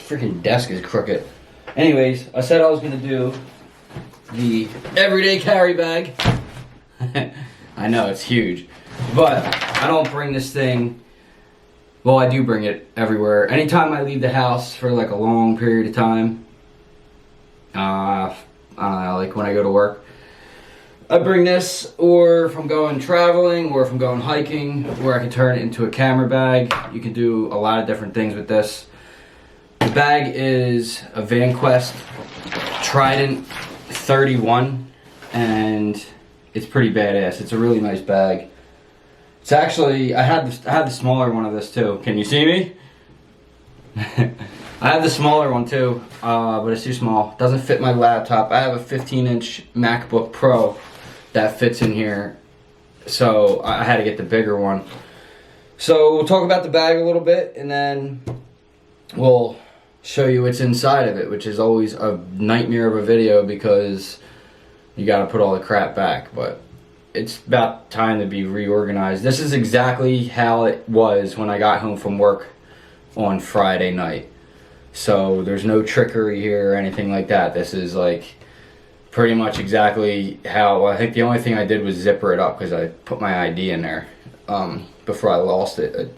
freaking desk is crooked. Anyways, I said I was going to do the everyday carry bag. I know, it's huge. But I don't bring this thing, well, I do bring it everywhere. Anytime I leave the house for like a long period of time, I don't know, like when I go to work, I bring this, or if I'm going traveling, or if I'm going hiking, where I can turn it into a camera bag. You can do a lot of different things with this. The bag is a vanquest Trident 31, and it's pretty badass. It's a really nice bag. It's actually, I had the smaller one of this too. Can you see me? I have the smaller one too, but it's too small. It doesn't fit my laptop. I have a 15-inch MacBook Pro that fits in here, so I had to get the bigger one. So we'll talk about the bag a little bit, and then we'll show you what's inside of it, which is always a nightmare of a video because you got to put all the crap back. But it's about time to be reorganized. This is exactly how it was when I got home from work on Friday night. So there's no trickery here or anything like that. This is like pretty much exactly how, I think the only thing I did was zipper it up because I put my ID in there before I lost it.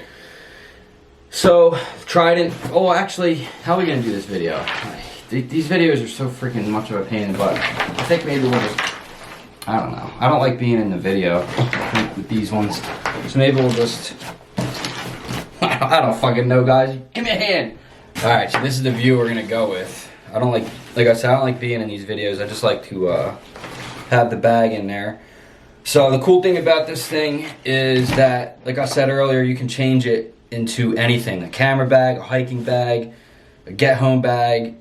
So Trident, oh actually, how are we going to do this video? These videos are so freaking much of a pain in the butt. I think maybe we'll just, I don't know. I don't like being in the video with these ones. So maybe we'll just, I don't fucking know, guys. Give me a hand. Alright, so this is the view we're going to go with. I don't like I said, I don't like being in these videos. I just like to have the bag in there. So the cool thing about this thing is that, like I said earlier, you can change it into anything. A camera bag, a hiking bag, a get home bag.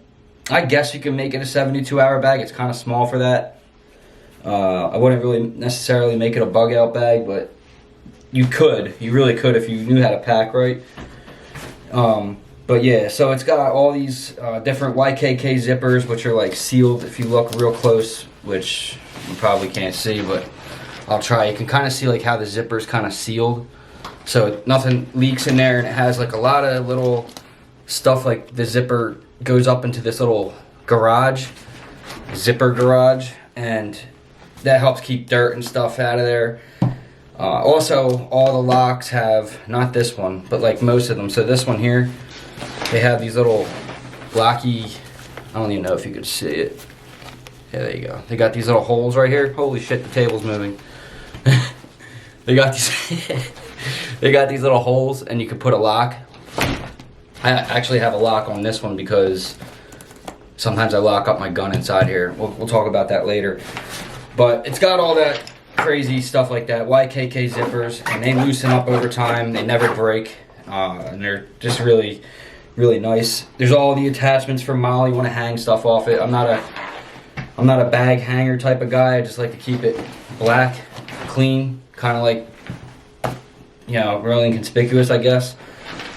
I guess you can make it a 72-hour bag. It's kind of small for that. I wouldn't really necessarily make it a bug out bag, but you could. You really could if you knew how to pack right. But yeah, so it's got all these different YKK zippers, which are like sealed if you look real close, which you probably can't see, but I'll try. You can kind of see like how the zipper's kind of sealed, so nothing leaks in there, and it has like a lot of little stuff, like the zipper goes up into this little garage, zipper garage, and that helps keep dirt and stuff out of there. Also, all the locks have, not this one, but like most of them, so this one here, they have these little blocky, I don't even know if you could see it. Yeah, there you go. They got these little holes right here. Holy shit, the table's moving. They got these they got these little holes, and you can put a lock. I actually have a lock on this one because sometimes I lock up my gun inside here. We'll talk about that later. But it's got all that crazy stuff like that. YKK zippers, and they loosen up over time. They never break, and they're just really, really nice. There's all the attachments for Molly. You want to hang stuff off it. I'm not a bag hanger type of guy. I just like to keep it black, clean, kind of like, you know, really inconspicuous, I guess.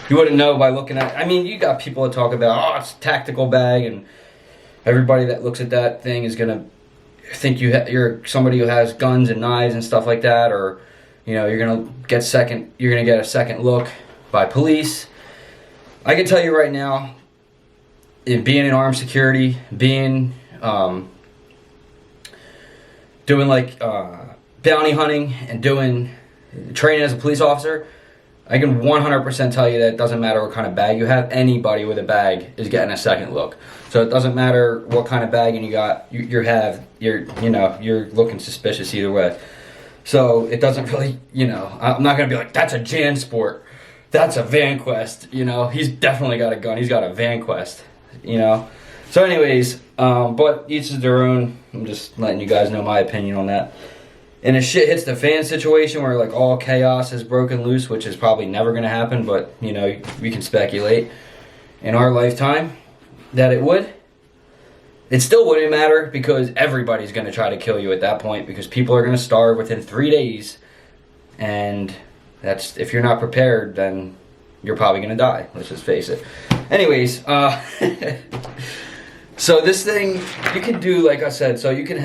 You wouldn't know by looking at, I mean, you got people that talk about, oh, it's a tactical bag, and everybody that looks at that thing is gonna think you're somebody who has guns and knives and stuff like that, or, you know, you're gonna get a second look by police. I can tell you right now, being in armed security, being doing like bounty hunting and doing training as a police officer, I can 100% tell you that it doesn't matter what kind of bag you have. Anybody with a bag is getting a second look. So it doesn't matter what kind of bag you got. You're looking suspicious either way. So it doesn't really, you know, I'm not gonna be like, that's a JanSport, that's a vanquest. You know, he's definitely got a gun. He's got a vanquest. You know. So anyways, but each is their own. I'm just letting you guys know my opinion on that. And if shit hits the fan situation where like all chaos is broken loose, which is probably never going to happen, but you know, we can speculate in our lifetime that it would. It still wouldn't matter because everybody's going to try to kill you at that point because people are going to starve within 3 days. And that's, if you're not prepared, then you're probably going to die. Let's just face it. Anyways, so this thing, you can do, like I said, so you can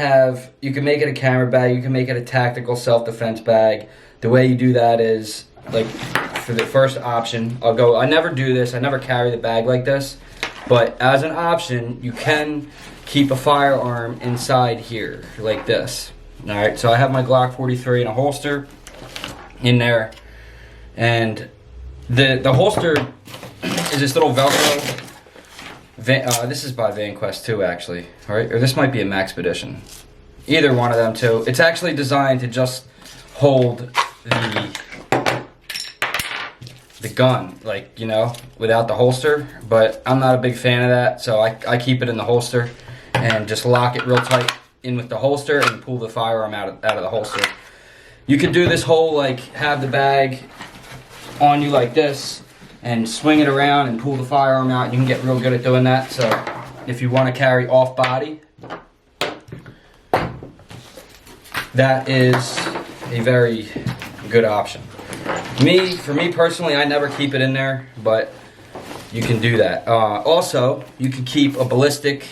make it a camera bag, you can make it a tactical self-defense bag. The way you do that is, like, for the first option, I never do this, I never carry the bag like this. But as an option, you can keep a firearm inside here, like this. Alright, so I have my Glock 43 in a holster in there. And the holster is this little Velcro. This is by Vanquest too, actually. Alright, or this might be a Maxpedition. Either one of them two. It's actually designed to just hold the gun, like, you know, without the holster. But I'm not a big fan of that, so I keep it in the holster and just lock it real tight in with the holster and pull the firearm out of the holster. You could do this whole, like, have the bag on you like this and swing it around and pull the firearm out. You can get real good at doing that. So if you want to carry off body, that is a very good option. For me personally, I never keep it in there, but you can do that. Also, you can keep a ballistic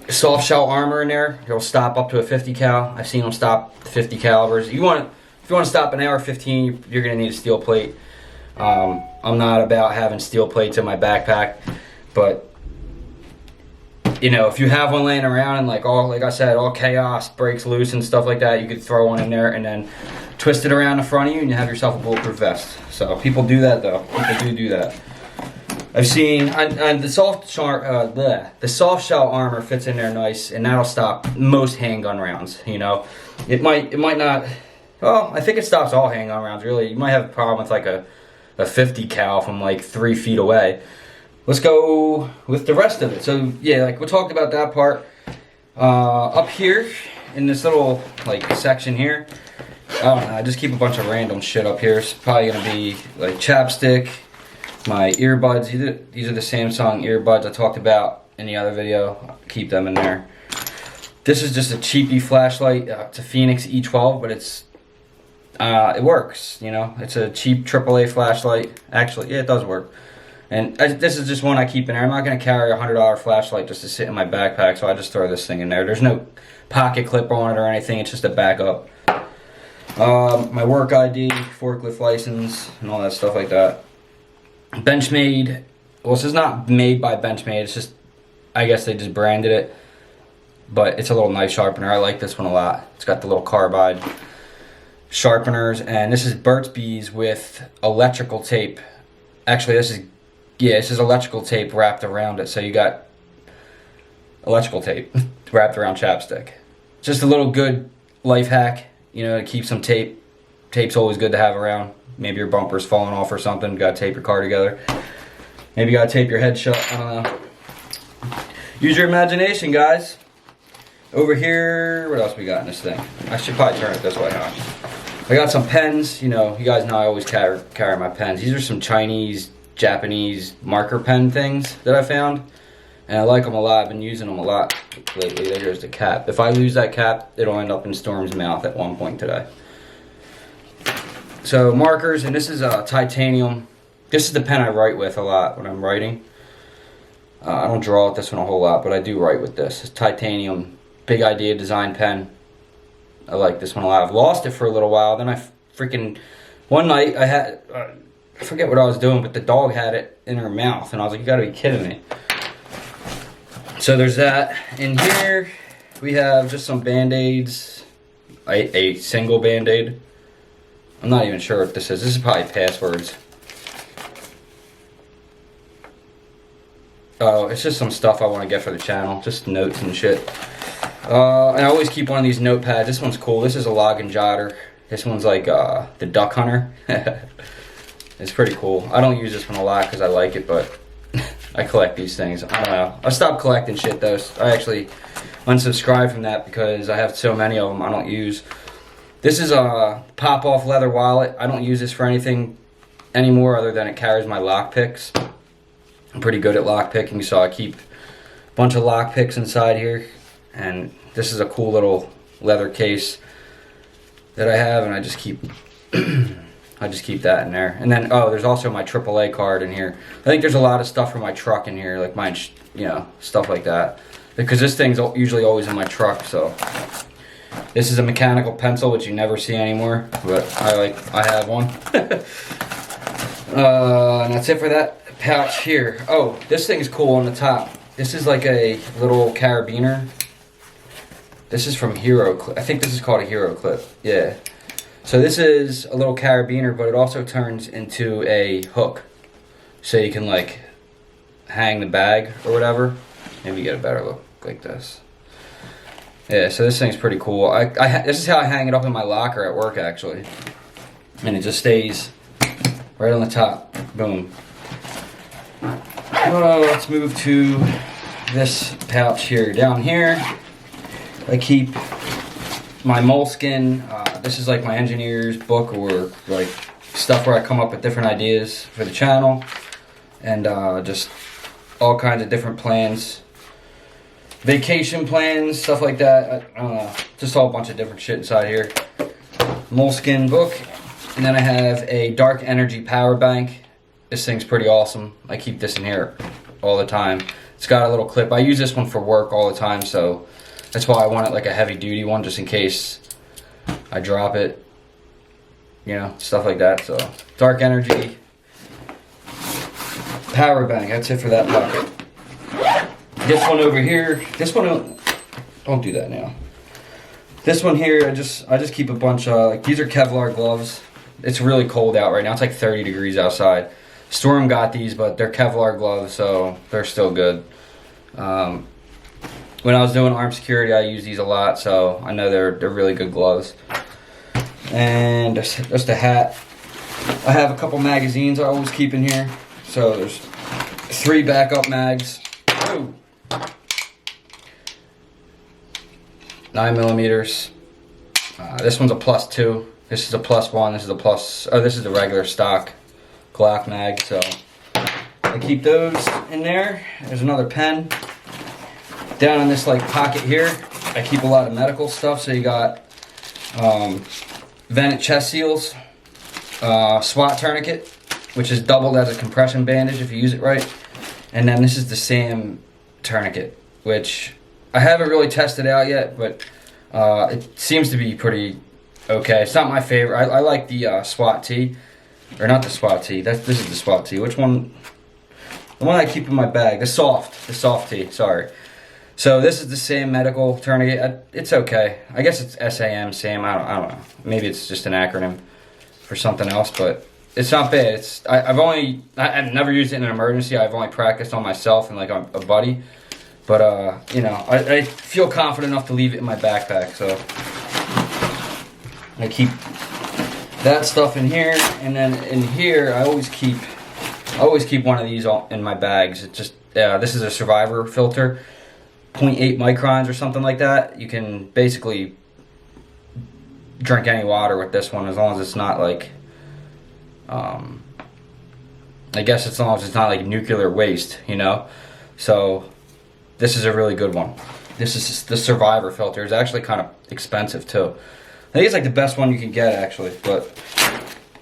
soft shell armor in there. It'll stop up to a 50 cal. I've seen them stop 50 calibers. If you want to stop an AR-15, you're gonna need a steel plate. I'm not about having steel plates in my backpack, but you know, if you have one laying around and like I said, all chaos breaks loose and stuff like that, you could throw one in there and then twist it around the front of you and you have yourself a bulletproof vest. So people do that though. People do that. I've seen the soft shell armor fits in there nice, and that'll stop most handgun rounds. You know, it might not. Well, I think it stops all handgun rounds. Really, you might have a problem with like a 50 cal from like 3 feet away. Let's go with the rest of it. So yeah, like we talked about that part. Up here in this little like section here, I don't know. I just keep a bunch of random shit up here. It's probably gonna be like chapstick. My earbuds, these are the Samsung earbuds I talked about in the other video. Keep them in there. This is just a cheapy flashlight. It's a Phoenix E12, but it works. You know, it's a cheap AAA flashlight. Actually, yeah, it does work. And this is just one I keep in there. I'm not gonna carry a $100 flashlight just to sit in my backpack, so I just throw this thing in there. There's no pocket clip on it or anything. It's just a backup. My work ID, forklift license, and all that stuff like that. Benchmade, well, this is not made by Benchmade, it's just, I guess they just branded it, but it's a little knife sharpener. I like this one a lot. It's got the little carbide sharpeners, and this is Burt's Bees with electrical tape. Actually, this is electrical tape wrapped around it, so you got electrical tape wrapped around chapstick. Just a little good life hack, you know, to keep some tape. Tape's always good to have around. Maybe your bumper's falling off or something. You gotta tape your car together. Maybe you gotta tape your head shut. I don't know. Use your imagination, guys. Over here, what else we got in this thing? I should probably turn it this way, huh? I got some pens. You know, you guys know I always carry my pens. These are some Chinese, Japanese marker pen things that I found. And I like them a lot. I've been using them a lot lately. There's the cap. If I lose that cap, it'll end up in Storm's mouth at one point today. So markers, and this is a titanium. This is the pen I write with a lot when I'm writing. I don't draw with this one a whole lot, but I do write with this. It's titanium, big idea design pen. I like this one a lot. I've lost it for a little while. Then one night I forget what I was doing, but the dog had it in her mouth, and I was like, you gotta be kidding me. So there's that. In here, we have just some Band-Aids, a single Band-Aid. I'm not even sure what this is. This is probably passwords. Oh, it's just some stuff I want to get for the channel. Just notes and shit. And I always keep one of these notepads. This one's cool. This is a log and jotter. This one's like the duck hunter. It's pretty cool. I don't use this one a lot because I like it, but I collect these things. I don't know. I stopped collecting shit though. I actually unsubscribed from that because I have so many of them I don't use. This is a pop-off leather wallet. I don't use this for anything anymore other than it carries my lock picks. I'm pretty good at lock picking, so I keep a bunch of lock picks inside here. And this is a cool little leather case that I have, and I just keep that in there. And then, oh, there's also my AAA card in here. I think there's a lot of stuff from my truck in here, like mine, you know, stuff like that. Because this thing's usually always in my truck, so. This is a mechanical pencil, which you never see anymore, but I have one. And that's it for that pouch here. Oh, this thing is cool on the top. This is like a little carabiner. This is from Hero Clip. I think this is called a Hero Clip. Yeah. So this is a little carabiner, but it also turns into a hook. So you can like hang the bag or whatever. Maybe get a better look like this. Yeah, so this thing's pretty cool. This is how I hang it up in my locker at work, actually. And it just stays right on the top. Boom. Let's move to this pouch here. Down here, I keep my moleskin. This is like my engineer's book, or like stuff where I come up with different ideas for the channel. And just all kinds of different plans. Vacation plans, stuff like that. I don't know. Just all a bunch of different shit inside here. Moleskin book. And then I have a dark energy power bank. This thing's pretty awesome. I keep this in here all the time. It's got a little clip. I use this one for work all the time, so that's why I wanted like a heavy duty one, just in case I drop it. You know, stuff like that. So dark energy power bank. That's it for that pocket. This one over here, this one, don't do that now. This one here, I just keep a bunch of, like, these are Kevlar gloves. It's really cold out right now. It's like 30 degrees outside. Storm got these, but they're Kevlar gloves, so they're still good. When I was doing armed security, I used these a lot, so I know they're really good gloves. And just a hat. I have a couple magazines I always keep in here. So there's 3 backup mags. Ooh. 9mm. This one's a +2. This is a +1. This is a plus. Oh, this is the regular stock Glock mag. So I keep those in there. There's another pen. Down in this like pocket here, I keep a lot of medical stuff. So you got vented chest seals, SWAT tourniquet, which is doubled as a compression bandage if you use it right. And then this is the SAM tourniquet, which I haven't really tested out yet, but it seems to be pretty okay. It's not my favorite. I like the SWAT tee, or not the SWAT tee. This is the SWAT tee. Which one? The one I keep in my bag. The soft tee. Sorry. So this is the SAM medical tourniquet. It's okay. I guess it's SAM. I don't know. Maybe it's just an acronym for something else, but it's not bad. I've never used it in an emergency. I've only practiced on myself and like a buddy. But, you know, I feel confident enough to leave it in my backpack, so I keep that stuff in here. And then in here, I always keep one of these in my bags. It just, this is a Survivor filter, 0.8 microns or something like that. You can basically drink any water with this one, as long as it's not like, I guess as long as it's not like nuclear waste, you know? So this is a really good one. This is the Survivor filter. It's actually kind of expensive too. I think it's like the best one you can get actually, but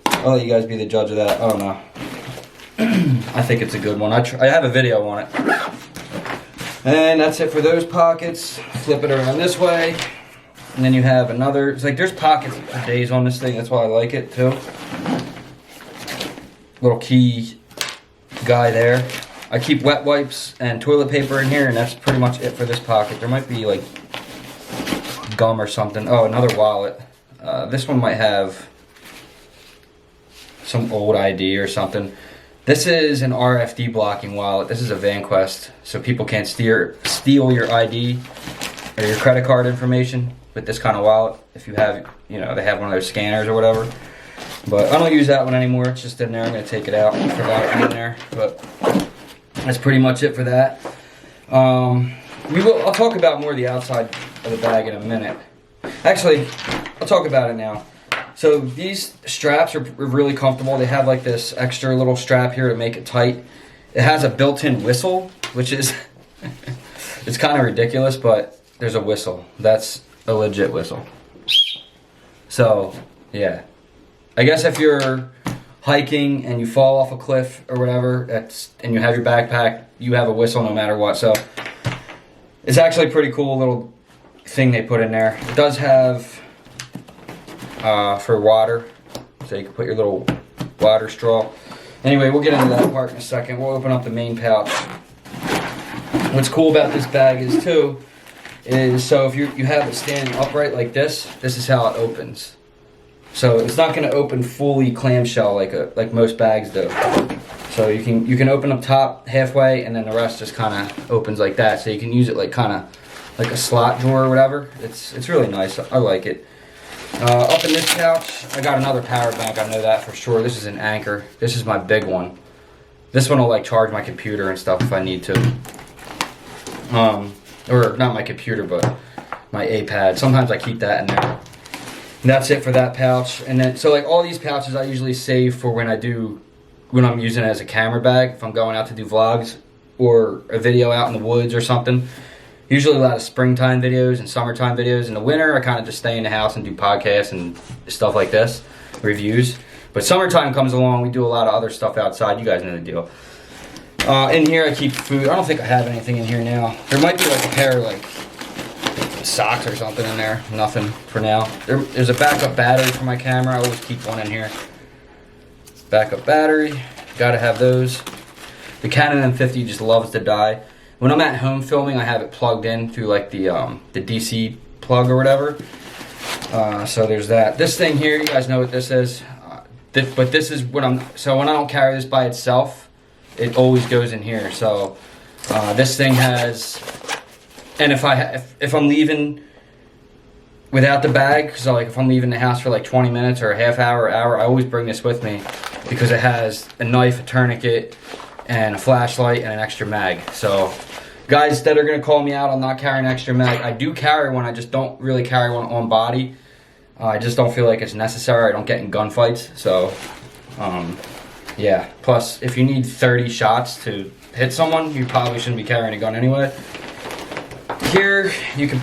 I'll let you guys be the judge of that. I don't know. I think it's a good one. I have a video on it. And that's it for those pockets. Flip it around this way. And then you have another, it's like there's pockets for days on this thing. That's why I like it too. Little key guy there. I keep wet wipes and toilet paper in here, and that's pretty much it for this pocket. There might be like gum or something. Oh, another wallet. This one might have some old ID or something. This is an RFD blocking wallet. This is a vanquest, so people can't steal your ID or your credit card information with this kind of wallet. If you have, you know, they have one of those scanners or whatever. But I don't use that one anymore. It's just in there. I'm going to take it out. I forgot it in there. But that's pretty much it for that. I'll talk about more of the outside of the bag in a minute. Actually, I'll talk about it now. So these straps are really comfortable. They have like this extra little strap here to make it tight. It has a built-in whistle, which is, it's kind of ridiculous, but there's a whistle. That's a legit whistle. So, yeah. I guess if you're hiking and you fall off a cliff or whatever, and you have your backpack, you have a whistle no matter what. So it's actually a pretty cool little thing they put in there. It does have for water, so you can put your little water straw. Anyway, we'll get into that part in a second. We'll open up the main pouch. What's cool about this bag is too, is so if you have it standing upright like this is how it opens. So it's not going to open fully clamshell like most bags do. So you can open up top halfway, and then the rest just kind of opens like that. So you can use it like kind of like a slot drawer or whatever. It's really nice. I like it. Up in this pouch, I got another power bank. I know that for sure. This is an Anchor. This is my big one. This one will like charge my computer and stuff if I need to. Or not my computer, but my iPad. Sometimes I keep that in there. And that's it for that pouch. And then, so like all these pouches I usually save for when I'm using it as a camera bag. If I'm going out to do vlogs or a video out in the woods or something. Usually a lot of springtime videos and summertime videos. In the winter, I kind of just stay in the house and do podcasts and stuff like this, reviews. But summertime comes along, we do a lot of other stuff outside. You guys know the deal. In here, I keep food. I don't think I have anything in here now. There might be like a pair of like socks or something in there. Nothing for now. There's a backup battery for my camera. I always keep one in here. Backup battery. Gotta have those. The Canon M50 just loves to die. When I'm at home filming, I have it plugged in through like the DC plug or whatever. So there's that. This thing here, you guys know what this is. But this is when when I don't carry this by itself, it always goes in here. So this thing has, and if I'm leaving without the bag, so like if I'm leaving the house for like 20 minutes or a half hour, I always bring this with me because it has a knife, a tourniquet, and a flashlight and an extra mag. So guys that are gonna call me out on not carrying an extra mag, I do carry one. I just don't really carry one on body. I just don't feel like it's necessary. I don't get in gunfights. So yeah. Plus, if you need 30 shots to hit someone, you probably shouldn't be carrying a gun anyway. Here you can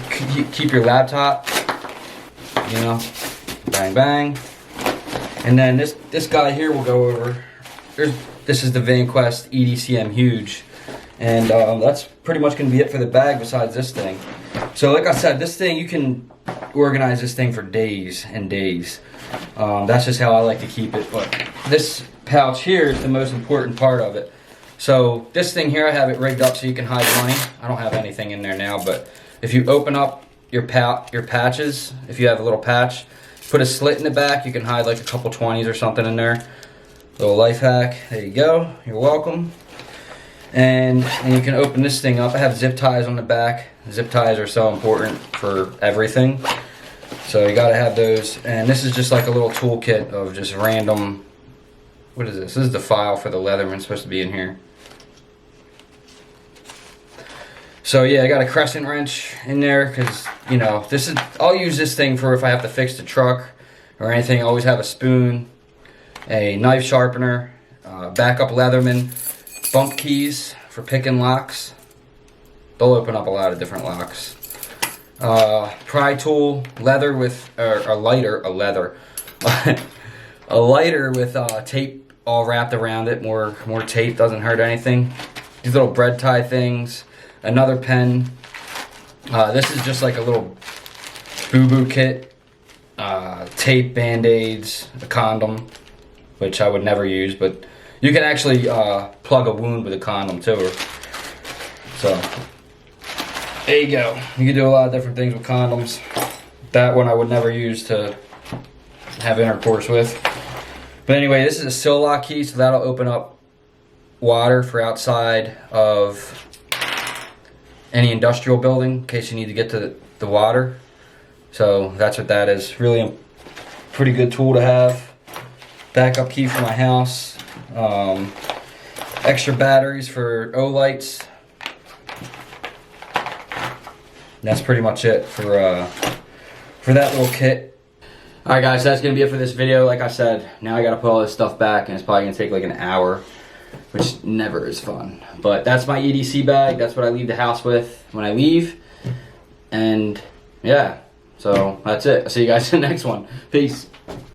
keep your laptop. You know, bang bang. And then this guy here will go over. This is the vanquest EDC Huge, and that's pretty much going to be it for the bag besides this thing. So like I said, this thing, you can organize this thing for days and days. That's just how I like to keep it. But this pouch here is the most important part of it. So this thing here, I have it rigged up so you can hide money. I don't have anything in there now, but if you open up your patches, if you have a little patch, put a slit in the back, you can hide like a couple 20s or something in there. Little life hack. There you go. You're welcome. And you can open this thing up. I have zip ties on the back. Zip ties are so important for everything. So you gotta have those. And this is just like a little toolkit of just random. What is this? This is the file for the Leatherman. It's supposed to be in here. So yeah, I got a crescent wrench in there because, you know, I'll use this thing for if I have to fix the truck or anything. I always have a spoon, a knife sharpener, backup Leatherman, bump keys for picking locks. They'll open up a lot of different locks. Pry tool, leather with a lighter with tape all wrapped around it. More tape doesn't hurt anything. These little bread tie things. Another pen. This is just like a little boo-boo kit. Tape, band-aids, a condom, which I would never use, but you can actually plug a wound with a condom too. So there you go. You can do a lot of different things with condoms. That one I would never use to have intercourse with. But anyway, this is a sill lock key, so that'll open up water for outside of any industrial building in case you need to get to the water. So that's what that is. Really a pretty good tool to have. Backup key for my house. Extra batteries for O-lights. That's pretty much it for that little kit. Alright guys, that's going to be it for this video. Like I said, now I got to put all this stuff back and it's probably going to take like an hour, which never is fun. But that's my EDC bag. That's what I leave the house with when I leave. And yeah, so that's it. I'll see you guys in the next one. Peace.